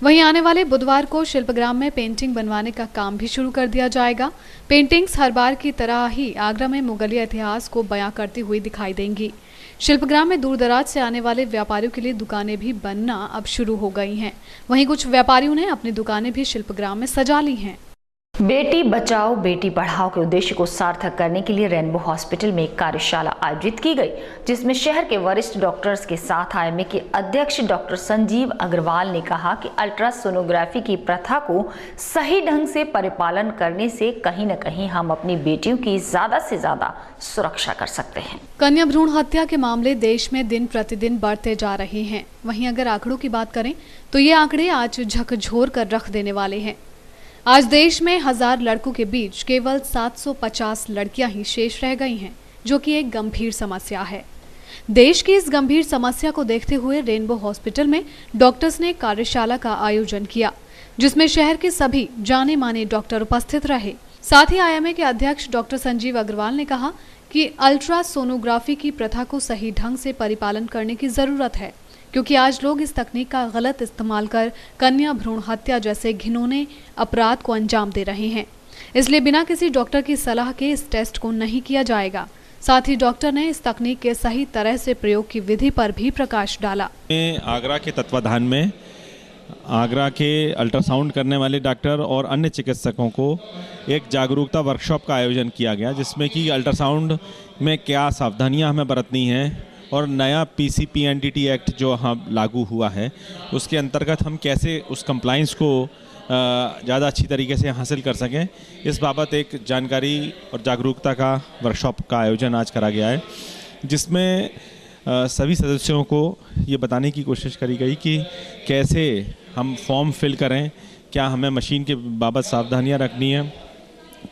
वहीं आने वाले बुधवार को शिल्पग्राम में पेंटिंग बनवाने का काम भी शुरू कर दिया जाएगा। पेंटिंग्स हर बार की तरह ही आगरा में मुगलिया इतिहास को बयां करती हुई दिखाई देंगी। शिल्पग्राम में दूर दराज से आने वाले व्यापारियों के लिए दुकानें भी बनना अब शुरू हो गई हैं। वहीं कुछ व्यापारियों ने अपनी दुकानें भी शिल्पग्राम में सजा ली हैं। बेटी बचाओ बेटी पढ़ाओ के उद्देश्य को सार्थक करने के लिए रेनबो हॉस्पिटल में एक कार्यशाला आयोजित की गई, जिसमें शहर के वरिष्ठ डॉक्टर्स के साथ आईएमए के अध्यक्ष डॉक्टर संजीव अग्रवाल ने कहा कि अल्ट्रासोनोग्राफी की प्रथा को सही ढंग से परिपालन करने से कहीं न कहीं हम अपनी बेटियों की ज्यादा से ज्यादा सुरक्षा कर सकते हैं। कन्या भ्रूण हत्या के मामले देश में दिन प्रतिदिन बढ़ते जा रहे हैं। वहीं अगर आंकड़ों की बात करें तो ये आंकड़े आज झकझोर कर रख देने वाले हैं। आज देश में 1000 लड़कों के बीच केवल 750 लड़कियां ही शेष रह गई हैं, जो कि एक गंभीर समस्या है। देश की इस गंभीर समस्या को देखते हुए रेनबो हॉस्पिटल में डॉक्टर्स ने कार्यशाला का आयोजन किया, जिसमें शहर के सभी जाने माने डॉक्टर उपस्थित रहे। साथ ही आईएमए के अध्यक्ष डॉक्टर संजीव अग्रवाल ने कहा कि अल्ट्रासोनोग्राफी की प्रथा को सही ढंग से परिपालन करने की जरूरत है, क्योंकि आज लोग इस तकनीक का गलत इस्तेमाल कर कन्या भ्रूण हत्या जैसे घिनौने अपराध को अंजाम दे रहे हैं। इसलिए बिना किसी डॉक्टर की सलाह के इस टेस्ट को नहीं किया जाएगा। साथ ही डॉक्टर ने इस तकनीक के सही तरह से प्रयोग की विधि पर भी प्रकाश डाला। आगरा के तत्वाधान में आगरा के अल्ट्रासाउंड करने वाले डॉक्टर और अन्य चिकित्सकों को एक जागरूकता वर्कशॉप का आयोजन किया गया, जिसमें कि अल्ट्रासाउंड में क्या सावधानियां हमें बरतनी हैं और नया PCPNDT एक्ट जो हम लागू हुआ है उसके अंतर्गत हम कैसे उस कंप्लाइंस को ज़्यादा अच्छी तरीके से हासिल कर सकें, इस बाबत एक जानकारी और जागरूकता का वर्कशॉप का आयोजन आज करा गया है, जिसमें सभी सदस्यों को ये बताने की कोशिश करी गई कि कैसे हम फॉर्म फिल करें, क्या हमें मशीन के बाबत सावधानियां रखनी है,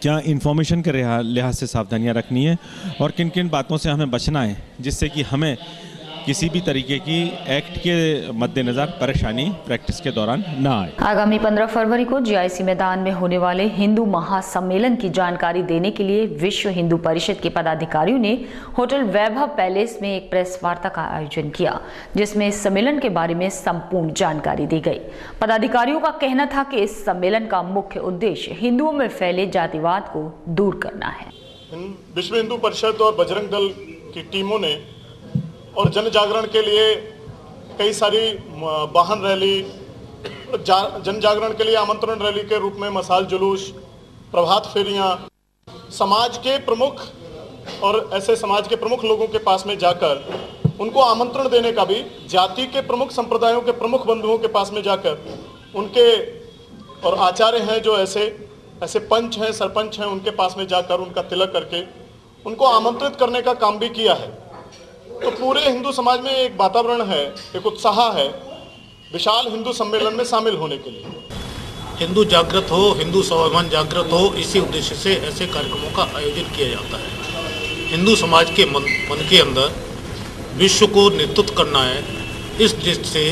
क्या इन्फॉर्मेशन के लिहाज से सावधानियां रखनी है और किन किन बातों से हमें बचना है, जिससे कि हमें किसी भी तरीके की एक्ट के मद्देनज़र परेशानी प्रैक्टिस के दौरान ना आए। आगामी 15 फरवरी को GIC मैदान में होने वाले हिंदू महासम्मेलन की जानकारी देने के लिए विश्व हिंदू परिषद के पदाधिकारियों ने होटल वैभव पैलेस में एक प्रेस वार्ता का आयोजन किया, जिसमें इस सम्मेलन के बारे में संपूर्ण जानकारी दी गई। पदाधिकारियों का कहना था कि इस सम्मेलन का मुख्य उद्देश्य हिंदुओं में फैले जातिवाद को दूर करना है। विश्व हिंदू परिषद और बजरंग दल की टीमों ने और जन जागरण के लिए कई सारी वाहन रैली, जन जागरण के लिए आमंत्रण रैली के रूप में मशाल जुलूस, प्रभात फेरियां, समाज के प्रमुख और ऐसे समाज के प्रमुख लोगों के पास में जाकर उनको आमंत्रण देने का भी, जाति के प्रमुख संप्रदायों के प्रमुख बंधुओं के पास में जाकर उनके और आचार्य हैं जो ऐसे पंच हैं, सरपंच हैं, उनके पास में जाकर उनका तिलक करके उनको आमंत्रित करने का काम भी किया है। तो पूरे हिंदू समाज में एक वातावरण है, एक उत्साह है विशाल हिंदू सम्मेलन में शामिल होने के लिए। हिंदू जागृत हो, हिंदू स्वाभिमान जागृत हो, इसी उद्देश्य से ऐसे कार्यक्रमों का आयोजन किया जाता है। हिंदू समाज के मन के अंदर विश्व को नेतृत्व करना है, इस दृष्टि से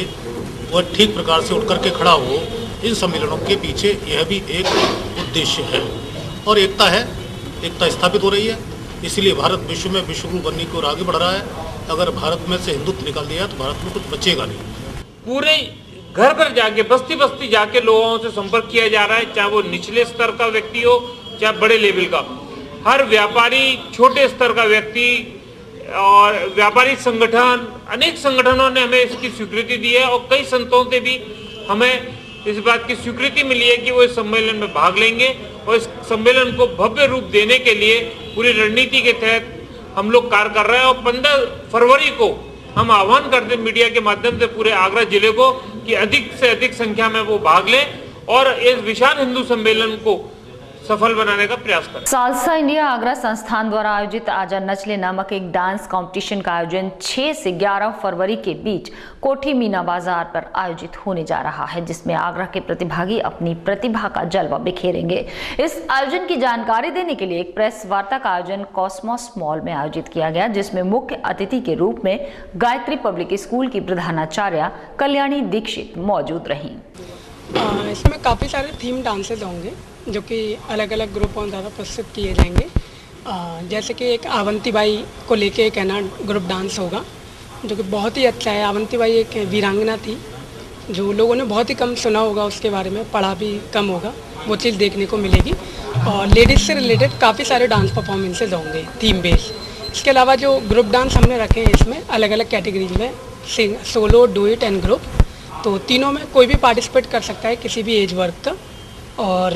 वह ठीक प्रकार से उठ करके खड़ा हो। इन सम्मेलनों के पीछे यह भी एक उद्देश्य है और एकता है, एकता स्थापित हो रही है। इसीलिए भारत विश्व में विश्वगुरु बनने की ओर आगे बढ़ रहा है। अगर भारत में से हिंदुत्व निकाल दिया तो भारत में कुछ बचेगा नहीं। पूरे घर घर जाके, बस्ती बस्ती जाके लोगों से संपर्क किया जा रहा है, चाहे वो निचले स्तर का व्यक्ति हो चाहे बड़े लेवल का। हर व्यापारी, छोटे स्तर का व्यक्ति और व्यापारिक संगठन, अनेक संगठनों ने हमें इसकी स्वीकृति दी है और कई संतों से भी हमें इस बात की स्वीकृति मिली है कि वो इस सम्मेलन में भाग लेंगे और इस सम्मेलन को भव्य रूप देने के लिए पूरी रणनीति के तहत हम लोग कार्य कर रहे हैं। और 15 फरवरी को हम आह्वान करते हैं मीडिया के माध्यम से पूरे आगरा जिले को कि अधिक से अधिक संख्या में वो भाग लें और इस विशाल हिंदू सम्मेलन को सफल बनाने का प्रयास करें। सालसा इंडिया आगरा संस्थान द्वारा आयोजित आजा नचले नामक एक डांस कंपटीशन का आयोजन 6 से 11 फरवरी के बीच कोठी मीना बाजार पर आयोजित होने जा रहा है, जिसमें आगरा के प्रतिभागी अपनी प्रतिभा का जलवा बिखेरेंगे। इस आयोजन की जानकारी देने के लिए एक प्रेस वार्ता का आयोजन कॉस्मोस मॉल में आयोजित किया गया, जिसमें मुख्य अतिथि के रूप में गायत्री पब्लिक स्कूल की प्रधानाचार्य कल्याणी दीक्षित मौजूद रही। इसमें काफ़ी सारे थीम डांसेज होंगे जो कि अलग अलग ग्रुपों द्वारा प्रस्तुत किए जाएंगे। जैसे कि एक आवंती बाई को लेके एक ग्रुप डांस होगा जो कि बहुत ही अच्छा है। आवंती बाई एक वीरांगना थी जो लोगों ने बहुत ही कम सुना होगा, उसके बारे में पढ़ा भी कम होगा, वो चीज़ देखने को मिलेगी। और लेडीज़ से रिलेटेड काफ़ी सारे डांस परफॉर्मेंसेज होंगे थीम बेस। इसके अलावा जो ग्रुप डांस हमने रखे हैं इसमें अलग अलग कैटेगरीज में, सोलो, डुएट एंड ग्रुप, तो तीनों में कोई भी पार्टिसिपेट कर सकता है किसी भी एज वर्ग का। और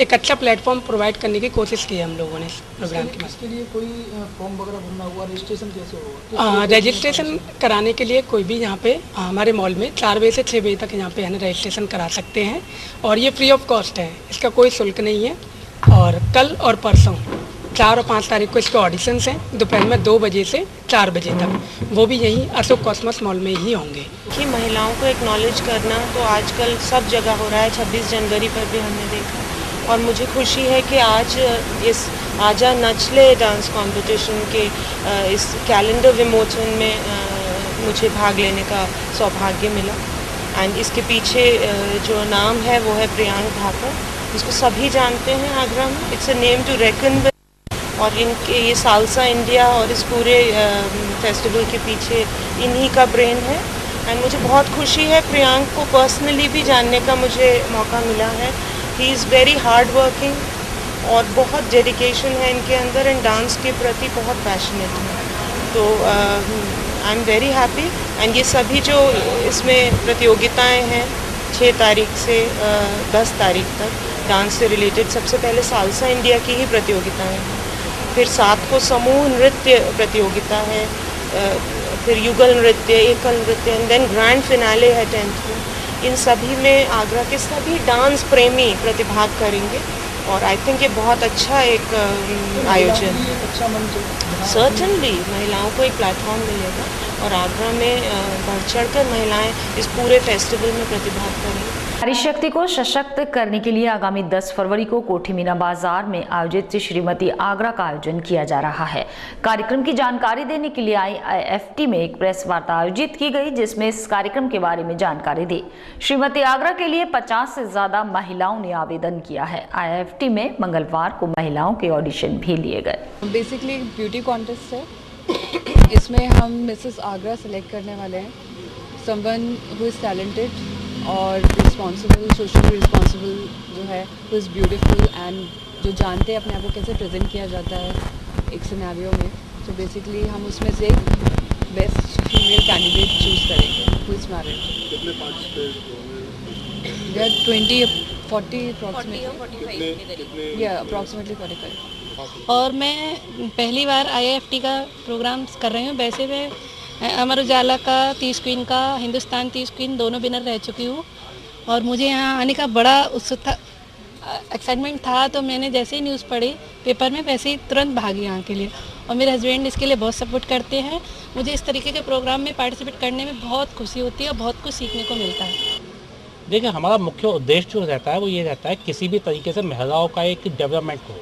एक अच्छा प्लेटफॉर्म प्रोवाइड करने की कोशिश की है हम लोगों ने इस प्रोग्राम के। इसके लिए कोई फॉर्म वगैरह भरना हुआ, रजिस्ट्रेशन कैसे होगा? रजिस्ट्रेशन कराने के लिए कोई भी यहाँ पे हमारे मॉल में 4 बजे से 6 बजे तक यहाँ पे है ना रजिस्ट्रेशन करा सकते हैं और ये फ्री ऑफ कॉस्ट है, इसका कोई शुल्क नहीं है। और कल और परसों 4 और 5 तारीख को इसके ऑडिशंस हैं दोपहर में 2 बजे से 4 बजे तक, वो भी यहीं अशोक कॉस्मोस मॉल में ही होंगे। कि महिलाओं को एक्नॉलेज करना तो आजकल सब जगह हो रहा है, 26 जनवरी पर भी हमने देखा। और मुझे खुशी है कि आज इस आजा नचले डांस कंपटीशन के इस कैलेंडर विमोचन में मुझे भाग लेने का सौभाग्य मिला। एंड इसके पीछे जो नाम है वो है प्रियांक धाकर इसको सभी जानते हैं आगरा में। It's a name to reckon with. और इनके ये सालसा इंडिया और इस पूरे फेस्टिवल के पीछे इन्हीं का ब्रेन है। एंड मुझे बहुत खुशी है, प्रियांक को पर्सनली भी जानने का मुझे मौका मिला है। He is very hard working और बहुत डेडिकेशन है इनके अंदर, एंड डांस के प्रति बहुत पैशनेट है। तो I am very happy. And ये सभी जो इसमें प्रतियोगिताएं हैं 6 तारीख से 10 तारीख तक डांस से रिलेटेड, सबसे पहले सालसा इंडिया की ही प्रतियोगिताएं हैं, फिर 7 को समूह नृत्य प्रतियोगिता है, फिर युगल नृत्य, एकल नृत्य, एंड देन ग्रैंड फिनाले है 10th को। इन सभी में आगरा के सभी डांस प्रेमी प्रतिभाग करेंगे और आई थिंक ये बहुत अच्छा एक आयोजन है। अच्छा मंच, सर्टनली महिलाओं को एक प्लेटफॉर्म मिलेगा और आगरा में बढ़ चढ़कर महिलाएं इस पूरे फेस्टिवल में प्रतिभाग करेंगी। नारी शक्ति को सशक्त करने के लिए आगामी 10 फरवरी को कोठी मीना बाजार में आयोजित श्रीमती आगरा का आयोजन किया जा रहा है। कार्यक्रम की जानकारी देने के लिए IIFT में एक प्रेस वार्ता आयोजित की गई, जिसमें इस कार्यक्रम के बारे में जानकारी दी। श्रीमती आगरा के लिए 50 से ज्यादा महिलाओं ने आवेदन किया है। IIFT में मंगलवार को महिलाओं के ऑडिशन भी लिए गए। बेसिकली ब्यूटी कॉन्टेस्ट है, इसमें हम मिसेस आगरा सेलेक्ट करने वाले हैं। समवन हु इज़ टैलेंटेड और रिस्पॉन्सिबल, सोशली रिस्पॉन्सिबल जो है, हु इज़ ब्यूटीफुल एंड जो जानते हैं अपने आप को कैसे प्रेजेंट किया जाता है एक सिनेरियो में। तो बेसिकली हम उसमें से एक बेस्ट फीमेल कैंडिडेट चूज़ करेंगे हु इज़ मैरिड। कितने पार्टिसिपेंट्स? दे आर 20-40 अप्रॉक्सीमेटली, या अप्रॉक्सीमेटली 45। और मैं पहली बार IIFT का प्रोग्राम कर रही हूँ। वैसे मैं अमर उजाला का 30 क्वीन का, हिंदुस्तान 30 क्वीन दोनों विनर रह चुकी हूँ और मुझे यहाँ आने का बड़ा उत्सुकता एक्साइटमेंट था। तो मैंने जैसे ही न्यूज़ पढ़ी पेपर में वैसे ही तुरंत भागी यहाँ के लिए, और मेरे हस्बैंड इसके लिए बहुत सपोर्ट करते हैं। मुझे इस तरीके के प्रोग्राम में पार्टिसिपेट करने में बहुत खुशी होती है और बहुत कुछ सीखने को मिलता है। देखिए, हमारा मुख्य उद्देश्य जो रहता है वो ये रहता है किसी भी तरीके से महिलाओं का एक डेवलपमेंट हो,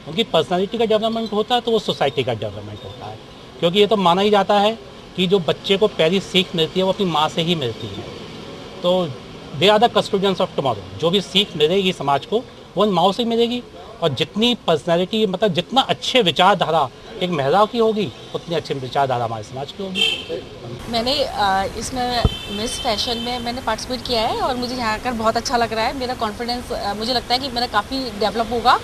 उनकी पर्सनालिटी का डेवलपमेंट होता है तो वो सोसाइटी का डेवलपमेंट होता है। क्योंकि ये तो माना ही जाता है कि जो बच्चे को पहली सीख मिलती है वो अपनी माँ से ही मिलती है। तो they are the custodians of tomorrow. जो भी सीख मिलेगी समाज को वो उन माओ से मिलेगी, और जितनी पर्सनैलिटी, मतलब जितना अच्छे विचारधारा एक महिला की होगी उतनी अच्छी विचारधारा हमारे समाज की होगी। मैंने इसमें मिस फैशन में मैंने पार्टिसिपेट किया है और मुझे यहाँ आकर बहुत अच्छा लग रहा है। मेरा कॉन्फिडेंस मुझे लगता है कि मेरा काफ़ी डेवलप होगा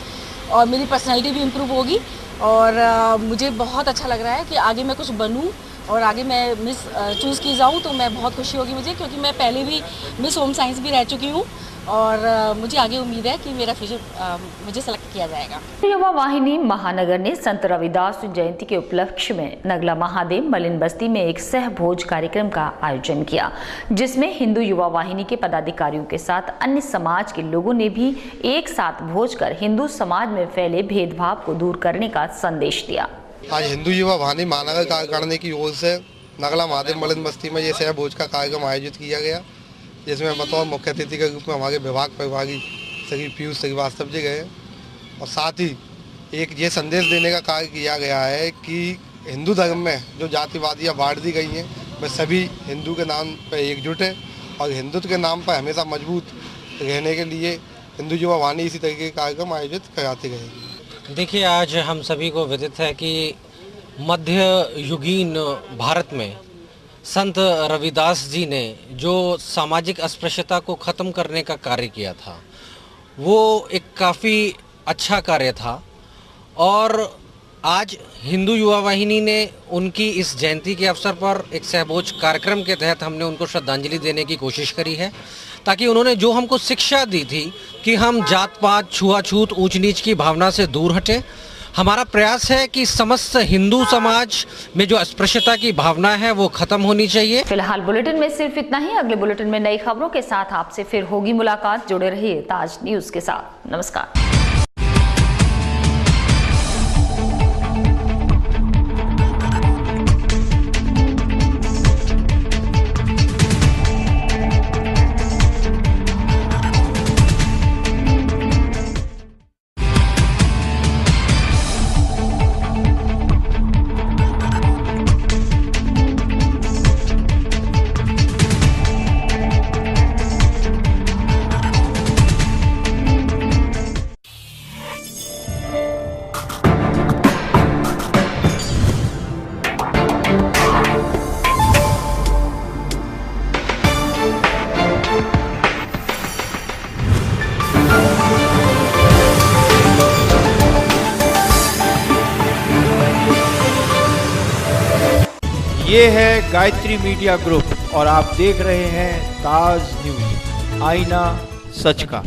और मेरी पर्सनैलिटी भी इम्प्रूव होगी, और मुझे बहुत अच्छा लग रहा है कि आगे मैं कुछ बनूँ और आगे मैं मिस चूज़ की जाऊँ तो मैं बहुत खुशी होगी मुझे, क्योंकि मैं पहले भी मिस होम साइंस भी रह चुकी हूँ और मुझे आगे उम्मीद है कि मेरा फ्यूचर मुझे सेलेक्ट किया जाएगा। युवा वाहिनी महानगर ने संत रविदास जयंती के उपलक्ष्य में नगला महादेव मलिन बस्ती में एक सहभोज कार्यक्रम का आयोजन किया, जिसमें हिंदू युवा वाहिनी के पदाधिकारियों के साथ अन्य समाज के लोगों ने भी एक साथ भोज कर हिंदू समाज में फैले भेदभाव को दूर करने का संदेश दिया। आज हिंदू युवा वाहिनी महानगर कार्यकारिणी की ओर से नगला महादेव मलिन बस्ती में ये सहभोज का कार्यक्रम आयोजित किया गया, जिसमें बतौर मुख्य अतिथि के रूप में हमारे विभाग प्रभारी श्री पीयूष श्रीवास्तव जी गए, और साथ ही एक ये संदेश देने का कार्य किया गया है कि हिंदू धर्म में जो जातिवादियाँ बांट दी गई हैं वे सभी हिंदू के नाम पर एकजुट है और हिंदुत्व के नाम पर हमेशा मजबूत रहने के लिए हिंदू युवा वाहिनी इसी तरीके के कार्यक्रम आयोजित कराते गए। देखिए, आज हम सभी को विदित है कि मध्य युगीन भारत में संत रविदास जी ने जो सामाजिक अस्पृश्यता को ख़त्म करने का कार्य किया था वो एक काफ़ी अच्छा कार्य था, और आज हिंदू युवा वाहिनी ने उनकी इस जयंती के अवसर पर एक सहभोज कार्यक्रम के तहत हमने उनको श्रद्धांजलि देने की कोशिश करी है, ताकि उन्होंने जो हमको शिक्षा दी थी कि हम जात पात, छुआछूत, ऊंच नीच की भावना से दूर हटें। हमारा प्रयास है कि समस्त हिंदू समाज में जो अस्पृश्यता की भावना है वो खत्म होनी चाहिए। फिलहाल बुलेटिन में सिर्फ इतना ही। अगले बुलेटिन में नई खबरों के साथ आपसे फिर होगी मुलाकात। जुड़े रहिए ताज न्यूज़ के साथ। नमस्कार। ये है गायत्री मीडिया ग्रुप और आप देख रहे हैं ताज न्यूज़, आईना सच का।